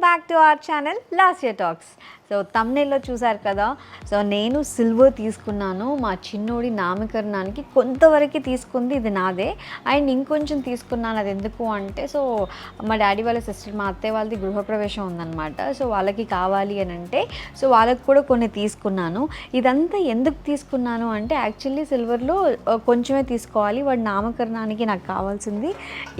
Back to our channel Lasya talks. So తమ్నెల్లో చూసారు కదా. సో నేను సిల్వర్ తీసుకున్నాను మా చిన్నోడి నామకరణానికి. కొంతవరకు తీసుకుంది ఇది నాదే, అండ్ ఇంకొంచెం తీసుకున్నాను. అది ఎందుకు అంటే, సో మా డాడీ వాళ్ళ సిస్టర్, మా అత్తయ్య వాళ్ళది గృహప్రవేశం ఉందన్నమాట. సో వాళ్ళకి కావాలి అని అంటే, సో వాళ్ళకి కూడా కొన్ని తీసుకున్నాను. ఇదంతా ఎందుకు తీసుకున్నాను అంటే, యాక్చువల్లీ సిల్వర్లో కొంచెమే తీసుకోవాలి. వాడి నామకరణానికి నాకు కావాల్సింది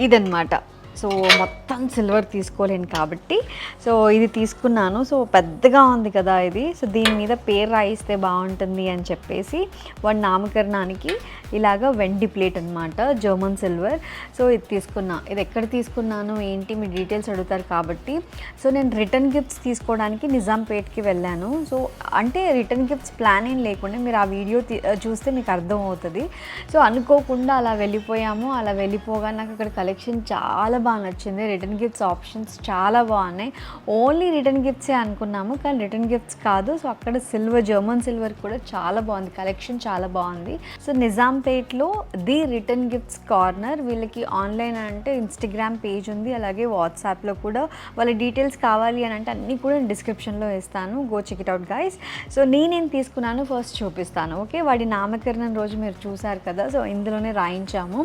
ఇదన్నమాట. సో మొత్తం సిల్వర్ తీసుకోలేను కాబట్టి సో ఇది తీసుకున్నాను. సో పెద్దగా ఉంది కదా ఇది. సో దీని మీద పేరు రాయిస్తే బాగుంటుంది అని చెప్పేసి వాడి నామకరణానికి ఇలాగ వెండి ప్లేట్ అనమాట, జర్మన్ సిల్వర్. సో ఇది తీసుకున్నా. ఇది ఎక్కడ తీసుకున్నాను ఏంటి మీ డీటెయిల్స్ అడుగుతారు కాబట్టి, సో నేను రిటర్న్ గిఫ్ట్స్ తీసుకోవడానికి నిజాంపేట్కి వెళ్ళాను. సో అంటే రిటర్న్ గిఫ్ట్స్ ప్లాన్ ఏం లేకుండా మీరు ఆ వీడియో చూస్తే మీకు అర్థం అవుతుంది. సో అనుకోకుండా అలా వెళ్ళిపోయాము. అలా వెళ్ళిపోగా నాకు అక్కడ కలెక్షన్ చాలా బాగా నచ్చింది. రిటర్న్ గిఫ్ట్స్ ఆప్షన్స్ చాలా బాగున్నాయి. ఓన్లీ రిటర్న్ గిఫ్ట్సే అనుకున్నాము, కానీ రిటర్న్ గిఫ్ట్స్ కాదు. సో అక్కడ సిల్వర్, జర్మన్ సిల్వర్ కూడా చాలా బాగుంది, కలెక్షన్ చాలా బాగుంది. సో నిజాంపేట్లో ది రిటర్న్ గిఫ్ట్స్ కార్నర్. వీళ్ళకి ఆన్లైన్ అంటే ఇన్స్టాగ్రామ్ పేజ్ ఉంది, అలాగే వాట్సాప్లో కూడా. వాళ్ళ డీటెయిల్స్ కావాలి అని అంటే అన్నీ కూడా నేను డిస్క్రిప్షన్లో ఇస్తాను, go check it out guys. So నేనేం తీసుకున్నాను ఫస్ట్ చూపిస్తాను. ఓకే, వాడి నామకరణం రోజు మీరు చూసారు కదా, సో ఇందులోనే రాయించాము.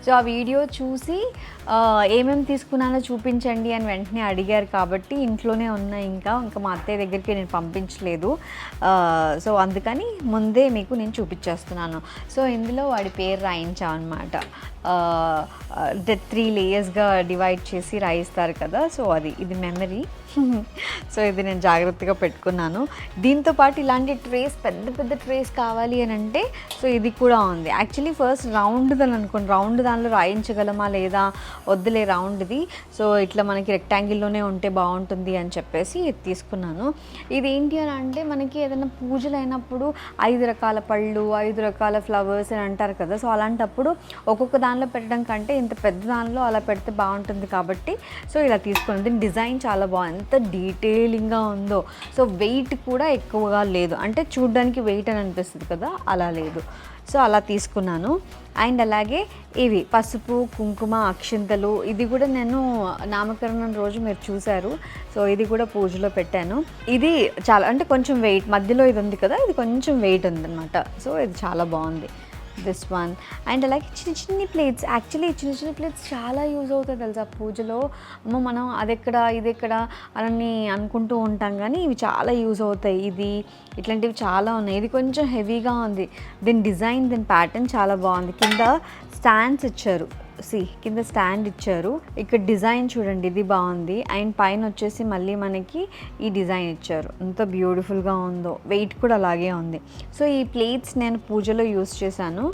సో ఆ వీడియో చూసి ఏమేమి తీసుకున్నానో చూపించండి అని వెంటనే అడిగారు కాబట్టి ఇంట్లోనే ఉన్నాయి. ఇంకా మా అత్తయ్య దగ్గరికి నేను పంపించలేదు. సో అందుకని ముందే మీకు నేను చూపించేస్తున్నాను. సో ఇందులో వాడి పేరు రాయించాం అనమాట. 3 లేయర్స్గా డివైడ్ చేసి రాయిస్తారు కదా, సో ఇది మెమరీ. సో ఇది నేను జాగ్రత్తగా పెట్టుకున్నాను. దీంతోపాటు ఇలాంటి ట్రేస్, పెద్ద పెద్ద ట్రేస్ కావాలి అని అంటే సో ఇది కూడా ఉంది. యాక్చువల్లీ ఫస్ట్ రౌండ్దని అనుకోండి, రౌండ్ దానిలో రాయించగలమా లేదా, వద్దులే రౌండ్ది. సో ఇట్లా మనకి రెక్టాంగిల్లోనే ఉంటే బాగుంటుంది అని చెప్పేసి ఇది తీసుకున్నాను. ఇది ఏంటి అని అంటే, మనకి ఏదైనా పూజలు అయినప్పుడు 5 రకాల పళ్ళు, 5 రకాల ఫ్లవర్స్ అని అంటారు కదా. సో అలాంటప్పుడు ఒక్కొక్క దానిలో పెట్టడం కంటే ఇంత పెద్ద దానిలో అలా పెడితే బాగుంటుంది కాబట్టి సో ఇలా తీసుకున్నాను. దీని డిజైన్ చాలా బాగుంది, ఎంత డీటెయిలింగ్గా ఉందో. సో వెయిట్ కూడా ఎక్కువగా లేదు, అంటే చూడ్డానికి వెయిట్ అని అనిపిస్తుంది కదా, అలా లేదు. సో అలా తీసుకున్నాను. అండ్ అలాగే ఇవి పసుపు, కుంకుమ, అక్షింతలు. ఇది కూడా నేను నామకరణం రోజు మీరు చూశారు. సో ఇది కూడా పూజలో పెట్టాను. ఇది చాలా అంటే కొంచెం వెయిట్, మధ్యలో ఇది ఉంది కదా, ఇది కొంచెం వెయిట్ ఉందన్నమాట. సో ఇది చాలా బాగుంది, దిస్ వన్. అండ్ అలాగే చిన్న చిన్న ప్లేట్స్. యాక్చువల్లీ చిన్న చిన్న ప్లేట్స్ చాలా యూజ్ అవుతాయి తెలుసా పూజలో. మనం అదెక్కడ ఇదెక్కడ అని అనుకుంటూ ఉంటాం, కానీ ఇవి చాలా యూజ్ అవుతాయి. ఇట్లాంటివి చాలా ఉన్నాయి. ఇది కొంచెం హెవీగా ఉంది. దీని డిజైన్, దీని ప్యాటర్న్ చాలా బాగుంది. కింద స్టాండ్స్ ఇచ్చారు, కింద స్టాండ్ ఇచ్చారు. ఇక్కడ డిజైన్ చూడండి, ఇది బాగుంది. అండ్ పైన వచ్చేసి మళ్ళీ మనకి ఈ డిజైన్ ఇచ్చారు, ఎంత బ్యూటిఫుల్గా ఉందో. వెయిట్ కూడా అలాగే ఉంది. సో ఈ ప్లేట్స్ నేను పూజలో యూస్ చేశాను.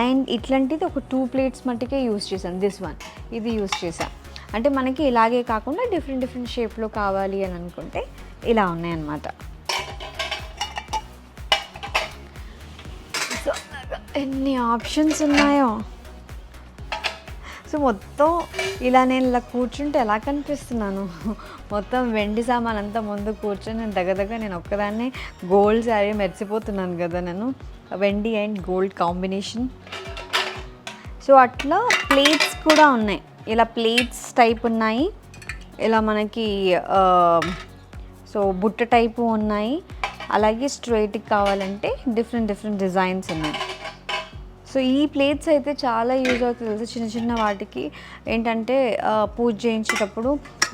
అండ్ ఇట్లాంటిది ఒక 2 ప్లేట్స్ మట్టుకే యూస్ చేశాను. దిస్ వన్, ఇది యూస్ చేశాను. అంటే మనకి ఇలాగే కాకుండా డిఫరెంట్ షేప్లో కావాలి అని అనుకుంటే ఇలా ఉన్నాయన్నమాట. సో ఎన్ని ఆప్షన్స్ ఉన్నాయో. సో మొత్తం ఇలా నేను ఇలా కూర్చుంటే ఎలా కనిపిస్తున్నాను, మొత్తం వెండి సామాన్ అంతా ముందు కూర్చొని నేను ఒక్కదాన్నే గోల్డ్ శారీ మెరిసిపోతున్నాను కదా నేను, వెండి అండ్ గోల్డ్ కాంబినేషన్. సో అట్లా ప్లేట్స్ కూడా ఉన్నాయి, ఇలా ప్లేట్స్ టైప్ ఉన్నాయి. ఇలా మనకి సో బుట్ట టైపు ఉన్నాయి. అలాగే స్ట్రైట్కి కావాలంటే డిఫరెంట్ డిజైన్స్ ఉన్నాయి. సో ఈ ప్లేట్స్ అయితే చాలా యూజ్ అవుతుంది తెలుసు. చిన్న చిన్న వాటికి ఏంటంటే పూజ చేయించేటప్పుడు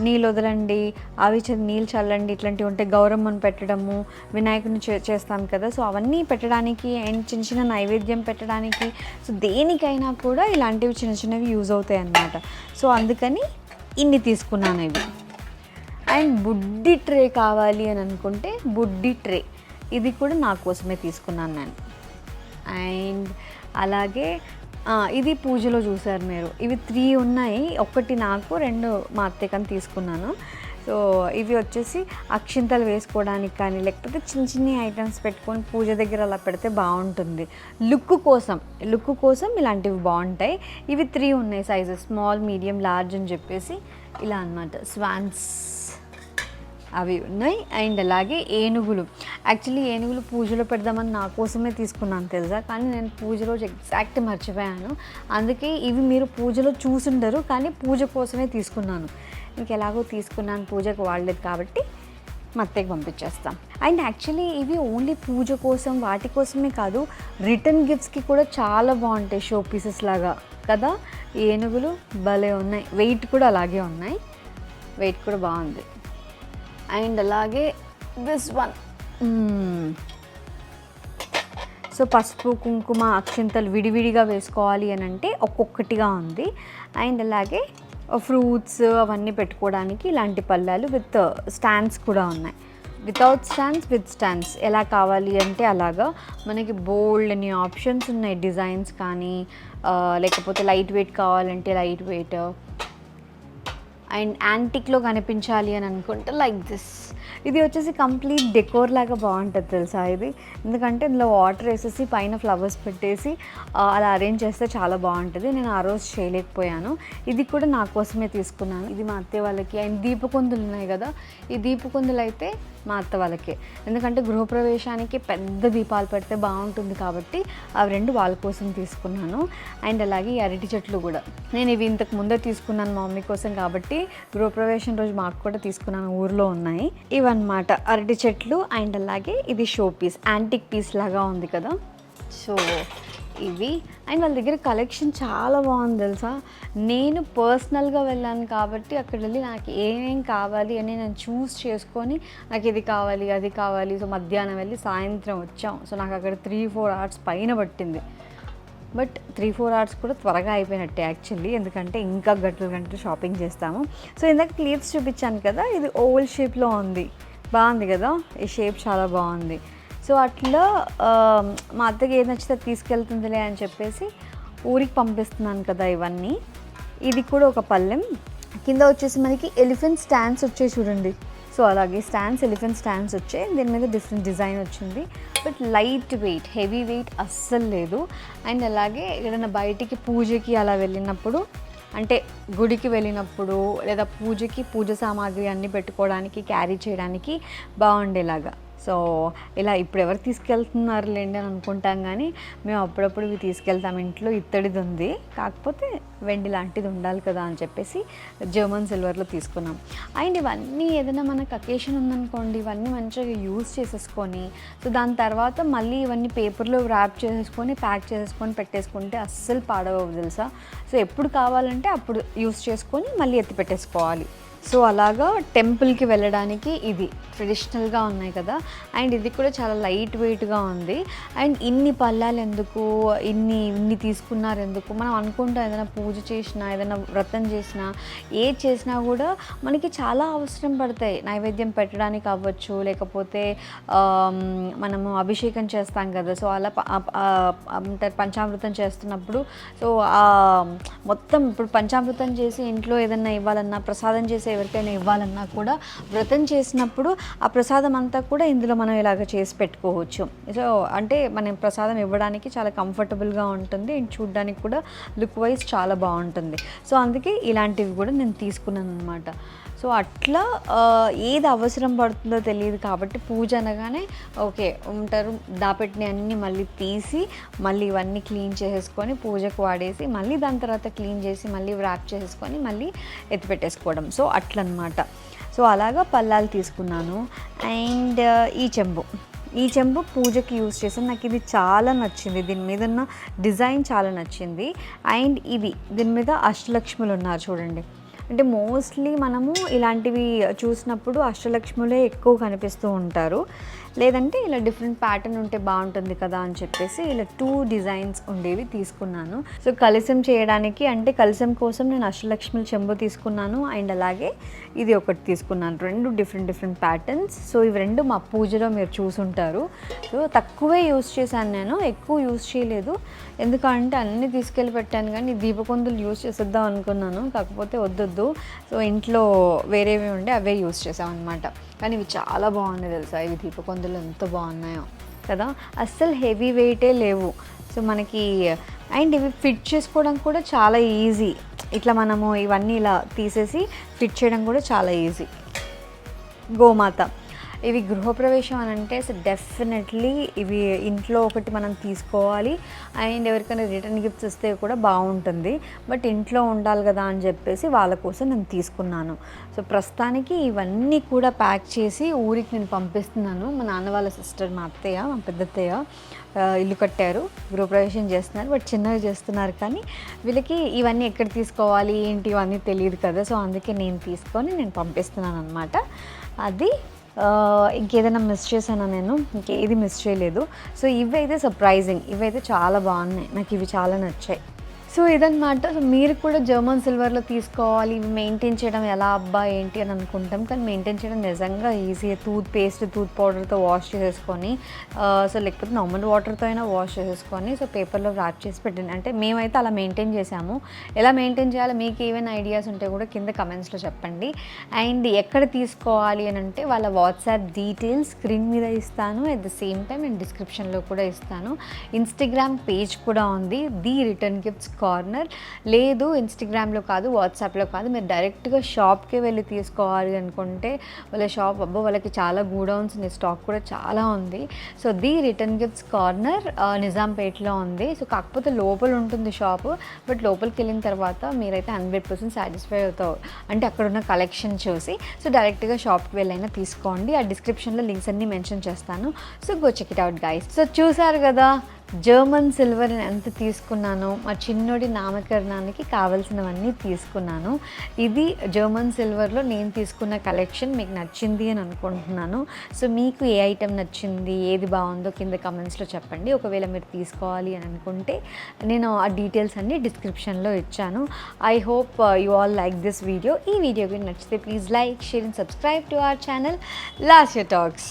నీళ్ళు వదలండి, అవి నీళ్ళు చల్లండి, ఇట్లాంటివి ఉంటాయి. గౌరమ్మను పెట్టడము, వినాయకుని చేస్తాం కదా, సో అవన్నీ పెట్టడానికి అండ్ చిన్న నైవేద్యం పెట్టడానికి, సో దేనికైనా కూడా ఇలాంటివి చిన్నవి యూజ్ అవుతాయి అన్నమాట. సో అందుకని ఇన్ని తీసుకున్నాను ఇవి. అండ్ బుడ్డి ట్రే కావాలి అని అనుకుంటే బుడ్డి ట్రే, ఇది కూడా నా కోసమే తీసుకున్నాను నేను. అండ్ అలాగే ఇది పూజలో చూసారు మీరు. ఇవి 3 ఉన్నాయి. ఒకటి నాకు, 2 మా అత్తయ్యకని తీసుకున్నాను. సో ఇవి వచ్చేసి అక్షింతలు వేసుకోవడానికి కానీ, లేకపోతే చిన్న చిన్న ఐటమ్స్ పెట్టుకొని పూజ దగ్గర అలా పెడితే బాగుంటుంది. లుక్ కోసం ఇలాంటివి బాగుంటాయి. ఇవి 3 ఉన్నాయి సైజెస్, స్మాల్, మీడియం, లార్జ్ అని చెప్పేసి ఇలా అన్నమాట. స్వాన్స్ అవి ఉన్నాయి. అండ్ అలాగే ఏనుగులు. యాక్చువల్లీ ఏనుగులు పూజలో పెడదామని నా కోసమే తీసుకున్నాను తెలుసా, కానీ నేను పూజ రోజు ఎగ్జాక్ట్ మర్చిపోయాను. అందుకే ఇవి మీరు పూజలో చూసుండరు, కానీ పూజ కోసమే తీసుకున్నాను. ఇంక ఎలాగో తీసుకున్నాను, పూజకు వాడలేదు కాబట్టి మా అత్తయ్యకి పంపించేస్తాం. అండ్ యాక్చువల్లీ ఇవి ఓన్లీ పూజ కోసం వాటి కోసమే కాదు, రిటర్న్ గిఫ్ట్స్కి కూడా చాలా బాగుంటాయి, షో పీసెస్ లాగా కదా. ఏనుగులు భలే ఉన్నాయి, వెయిట్ కూడా అలాగే ఉన్నాయి, వెయిట్ కూడా బాగుంది. అండ్ అలాగే దిస్ వన్, సో పసుపు, కుంకుమ, అక్షింతలు విడివిడిగా వేసుకోవాలి అని అంటే ఒక్కొక్కటిగా ఉంది. అండ్ అలాగే ఫ్రూట్స్ అవన్నీ పెట్టుకోవడానికి ఇలాంటి పళ్ళాలు విత్ స్టాండ్స్ కూడా ఉన్నాయి. వితౌట్ స్టాండ్స్, విత్ స్టాండ్స్, ఎలా కావాలి అంటే అలాగా మనకి బోల్డ్ అని ఆప్షన్స్ ఉన్నాయి. డిజైన్స్ కానీ, లేకపోతే లైట్ వెయిట్ కావాలంటే లైట్ వెయిట్, అండ్ యాంటిక్లో కనిపించాలి అని అనుకుంటే లైక్ దిస్. ఇది వచ్చేసి కంప్లీట్ డెకోర్ లాగా బాగుంటుంది తెలుసా ఇది, ఎందుకంటే ఇందులో వాటర్ వేసేసి పైన ఫ్లవర్స్ పెట్టేసి అలా అరేంజ్ చేస్తే చాలా బాగుంటుంది. నేను ఆ రోజు చేయలేకపోయాను. ఇది కూడా నా కోసమే తీసుకున్నాను. ఇది మా అత్తయ్య వాళ్ళకి. అండ్ దీపకుందులు ఉన్నాయి కదా, ఈ దీపకుందులు అయితే మా అత్త వాళ్ళకి, ఎందుకంటే గృహప్రవేశానికి పెద్ద దీపాలు పెడితే బాగుంటుంది కాబట్టి అవి 2 వాళ్ళ కోసం తీసుకున్నాను. అండ్ అలాగే ఈ అరటి చెట్లు కూడా నేను ఇవి ఇంతకు ముందే తీసుకున్నాను మా మమ్మీ కోసం కాబట్టి గృహప్రవేశం రోజు మాకు కూడా తీసుకున్నాను, ఊర్లో ఉన్నాయి ఇవన్నమాట అరటి చెట్లు. అండ్ అలాగే ఇది షో పీస్, యాంటిక్ పీస్ లాగా ఉంది కదా, సో ఇవి. అండ్ వాళ్ళ దగ్గర కలెక్షన్ చాలా బాగుంది తెలుసా. నేను పర్సనల్గా వెళ్ళాను కాబట్టి అక్కడ వెళ్ళి నాకు ఏమేం కావాలి అని నేను చూస్ చేసుకొని నాకు ఇది కావాలి అది కావాలి. సో మధ్యాహ్నం వెళ్ళి సాయంత్రం వచ్చాం. సో నాకు అక్కడ 3-4 అవర్స్ పైన పట్టింది. బట్ 3-4 అవర్స్ కూడా త్వరగా అయిపోయినట్టే యాక్చువల్లీ, ఎందుకంటే ఇంకా గంటలు షాపింగ్ చేస్తాము. సో ఇందాక క్లిప్స్ చూపించాను కదా, ఇది ఓవల్ షేప్లో ఉంది, బాగుంది కదా, ఈ షేప్ చాలా బాగుంది. సో అట్లా మా అత్తకి ఏది నచ్చితే తీసుకెళ్తుందిలే అని చెప్పేసి ఊరికి పంపిస్తున్నాను కదా ఇవన్నీ. ఇది కూడా ఒక పళ్ళెం. కింద వచ్చేసి మనకి ఎలిఫెంట్ స్టాండ్స్ వచ్చాయి చూడండి. సో అలాగే స్టాండ్స్, ఎలిఫెంట్ స్టాండ్స్ వచ్చాయి. దీని మీద డిఫరెంట్ డిజైన్ వచ్చింది, but light weight, heavy weight అస్సలు లేదు. అండ్ అలాగే ఏదైనా బయటికి పూజకి అలా వెళ్ళినప్పుడు, అంటే గుడికి వెళ్ళినప్పుడు లేదా పూజకి పూజ సామాగ్రి అన్నీ పెట్టుకోవడానికి, క్యారీ చేయడానికి బాగుండేలాగా. సో ఇలా ఇప్పుడు ఎవరు తీసుకెళ్తున్నారు లేండి అని అనుకుంటాం, కానీ మేము అప్పుడప్పుడు ఇవి తీసుకెళ్తాం. ఇంట్లో ఇత్తడిది ఉంది, కాకపోతే వెండి లాంటిది ఉండాలి కదా అని చెప్పేసి జర్మన్ సిల్వర్లో తీసుకున్నాం. అండ్ ఇవన్నీ ఏదైనా మనకు అకేషన్ ఉందనుకోండి, ఇవన్నీ మంచిగా యూజ్ చేసేసుకొని, సో దాని తర్వాత మళ్ళీ ఇవన్నీ పేపర్లో ర్యాప్ చేసేసుకొని ప్యాక్ చేసేసుకొని పెట్టేసుకుంటే అస్సలు పాడవవు తెలుసా. సో ఎప్పుడు కావాలంటే అప్పుడు యూజ్ చేసుకొని మళ్ళీ ఎత్తి పెట్టేసుకోవాలి. సో అలాగా టెంపుల్కి వెళ్ళడానికి ఇది ట్రెడిషనల్గా ఉన్నాయి కదా. అండ్ ఇది కూడా చాలా లైట్ వెయిట్గా ఉంది. అండ్ ఇన్ని పళ్ళాలు ఎందుకు, ఇన్ని తీసుకున్నారు ఎందుకు, మనం అనుకుంటాం ఏదైనా పూజ చేసినా, ఏదైనా వ్రతం చేసినా, ఏది చేసినా కూడా మనకి చాలా అవసరం పడతాయి. నైవేద్యం పెట్టడానికి అవ్వచ్చు, లేకపోతే మనము అభిషేకం చేస్తాం కదా, సో అలా పంచామృతం చేస్తున్నప్పుడు, సో మొత్తం ఇప్పుడు పంచామృతం చేసి ఇంట్లో ఏదైనా ఇవ్వాలన్నా, ప్రసాదం చేసి ఎవరికైనా ఇవ్వాలన్నా కూడా, వ్రతం చేసినప్పుడు ఆ ప్రసాదం అంతా కూడా ఇందులో మనం ఇలాగ చేసి పెట్టుకోవచ్చు. సో అంటే మనం ప్రసాదం ఇవ్వడానికి చాలా కంఫర్టబుల్గా ఉంటుంది అండ్ చూడడానికి కూడా లుక్ వైజ్ చాలా బాగుంటుంది. సో అందుకే ఇలాంటివి కూడా నేను తీసుకున్నాను అనమాట. సో అట్లా ఏది అవసరం పడుతుందో తెలియదు కాబట్టి పూజ అనగానే ఓకే ఉంటారు, దాపెట్టిన అన్నీ మళ్ళీ తీసి మళ్ళీ ఇవన్నీ క్లీన్ చేసేసుకొని పూజకు వాడేసి మళ్ళీ దాని తర్వాత క్లీన్ చేసి మళ్ళీ ర్యాప్ చేసేసుకొని మళ్ళీ ఎత్తిపెట్టేసుకోవడం. సో అట్లనమాట. సో అలాగా పళ్ళాలు తీసుకున్నాను. అండ్ ఈ చెంబు పూజకి యూజ్ చేసాను. నాకు ఇది చాలా నచ్చింది, దీని మీద ఉన్న డిజైన్ చాలా నచ్చింది. అండ్ దీని మీద అష్టలక్ష్ములు ఉన్నారు చూడండి. అంటే మోస్ట్లీ మనము ఇలాంటివి చూసినప్పుడు అష్టలక్ష్ములే ఎక్కువ కనిపిస్తూ ఉంటారు. లేదంటే ఇలా డిఫరెంట్ ప్యాటర్న్ ఉంటే బాగుంటుంది కదా అని చెప్పేసి ఇలా 2 డిజైన్స్ ఉండేవి తీసుకున్నాను. సో కలశం చేయడానికి అంటే కలశం కోసం నేను అష్టలక్ష్మి చెంబు తీసుకున్నాను అండ్ అలాగే ఇది ఒకటి తీసుకున్నాను. 2 డిఫరెంట్ ప్యాటర్న్స్. సో ఇవి 2 మా పూజలో మీరు చూసుంటారు. సో తక్కువే యూస్ చేశాను, నేను ఎక్కువ యూస్ చేయలేదు. ఎందుకంటే అన్నీ తీసుకెళ్ళి పెట్టాను కానీ దీపకొందులు యూస్ చేసేద్దాం అనుకున్నాను, కాకపోతే వద్దొద్దు. సో ఇంట్లో వేరేవి ఉండే అవే యూస్ చేసాం అనమాట. కానీ ఇవి చాలా బాగున్నాయి తెలుసా, ఇవి దీపకొందులు ఎంత బాగున్నాయో కదా, అస్సలు హెవీ వెయిటే లేవు. సో మనకి అండ్ ఇవి ఫిట్ చేసుకోవడం కూడా చాలా ఈజీ. ఇట్లా మనము ఇవన్నీ ఇలా తీసేసి ఫిట్ చేయడం కూడా చాలా ఈజీ. గోమాత ఇవి గృహప్రవేశం అని అంటే డెఫినెట్లీ ఇవి ఇంట్లో ఒకటి మనం తీసుకోవాలి. అండ్ ఎవరికైనా రిటర్న్ గిఫ్ట్స్ ఇస్తే కూడా బాగుంటుంది, బట్ ఇంట్లో ఉండాలి కదా అని చెప్పేసి వాళ్ళ కోసం నేను తీసుకున్నాను. సో ప్రస్తుతానికి ఇవన్నీ కూడా ప్యాక్ చేసి ఊరికి నేను పంపిస్తున్నాను. మా నాన్న వాళ్ళ సిస్టర్, మా అత్తయ్య, మా పెద్దత్తయ్య ఇల్లు కట్టారు, గృహప్రవేశం చేస్తున్నారు, బట్ చిన్నగా చేస్తున్నారు. కానీ వీళ్ళకి ఇవన్నీ ఎక్కడ తీసుకోవాలి ఏంటి ఇవన్నీ తెలియదు కదా, సో అందుకే నేను తీసుకొని నేను పంపిస్తున్నాను అనమాట. అది ఇంకేదైనా మిస్ చేశానా, నేను ఇంకేది మిస్ చేయలేదు. సో ఇవైతే సర్ప్రైజింగ్, ఇవైతే చాలా బాగున్నాయి, నాకు ఇవి చాలా నచ్చాయి. సో ఇదన్నమాట. సో మీరు కూడా జర్మన్ సిల్వర్లో తీసుకోవాలి, ఇవి మెయింటైన్ చేయడం ఎలా అబ్బా ఏంటి అని అనుకుంటాం, కానీ మెయింటైన్ చేయడం నిజంగా ఈజీ. టూత్ పేస్ట్, టూత్ పౌడర్తో వాష్ చేసేసుకొని, సో లేకపోతే నార్మల్ వాటర్తో అయినా వాష్ చేసేసుకొని, సో పేపర్లో ర్యాప్ చేసి పెట్టండి. అంటే మేమైతే అలా మెయింటైన్ చేసాము. ఎలా మెయింటైన్ చేయాలో మీకు ఏమైనా ఐడియాస్ ఉంటే కూడా కింద కమెంట్స్లో చెప్పండి. అండ్ ఎక్కడ తీసుకోవాలి అని అంటే వాళ్ళ వాట్సాప్ డీటెయిల్స్ స్క్రీన్ మీద ఇస్తాను, అట్ ద సేమ్ టైం నేను డిస్క్రిప్షన్లో కూడా ఇస్తాను. ఇన్స్టాగ్రామ్ పేజ్ కూడా ఉంది, ది రిటర్న్ గిఫ్ట్స్ కార్నర్. లేదు ఇన్స్టాగ్రామ్లో కాదు, వాట్సాప్లో కాదు, మీరు డైరెక్ట్గా షాప్కే వెళ్ళి తీసుకోవాలి అనుకుంటే వాళ్ళ షాప్ వాళ్ళకి చాలా గూడౌన్స్ స్టాక్ కూడా చాలా ఉంది. So the return gifts corner నిజాంపేట్లో ఉంది. సో కాకపోతే లోపల ఉంటుంది షాపు, బట్ లోపలికి వెళ్ళిన తర్వాత మీరైతే 100% సాటిస్ఫై అవుతారు, అంటే అక్కడ ఉన్న కలెక్షన్ చూసి. సో డైరెక్ట్గా షాప్కి వెళ్ళైనా తీసుకోండి. ఆ డిస్క్రిప్షన్లో లింక్స్ అన్నీ మెన్షన్ చేస్తాను. So go check it out guys. So చూసారు కదా జర్మన్ సిల్వర్ ఎంత తీసుకున్నాను, మా చిన్నోడి నామకరణానికి కావాల్సినవన్నీ తీసుకున్నాను. ఇది జర్మన్ సిల్వర్లో నేను తీసుకున్న కలెక్షన్. మీకు నచ్చింది అని అనుకుంటున్నాను. సో మీకు ఏ ఐటెం నచ్చింది, ఏది బాగుందో కింద కమెంట్స్లో చెప్పండి. ఒకవేళ మీరు తీసుకోవాలి అని అనుకుంటే నేను ఆ డీటెయిల్స్ అన్నీ డిస్క్రిప్షన్లో ఇచ్చాను. I hope you all like this video. ఈ వీడియో నచ్చితే please like, share and subscribe to our channel Lasya talks.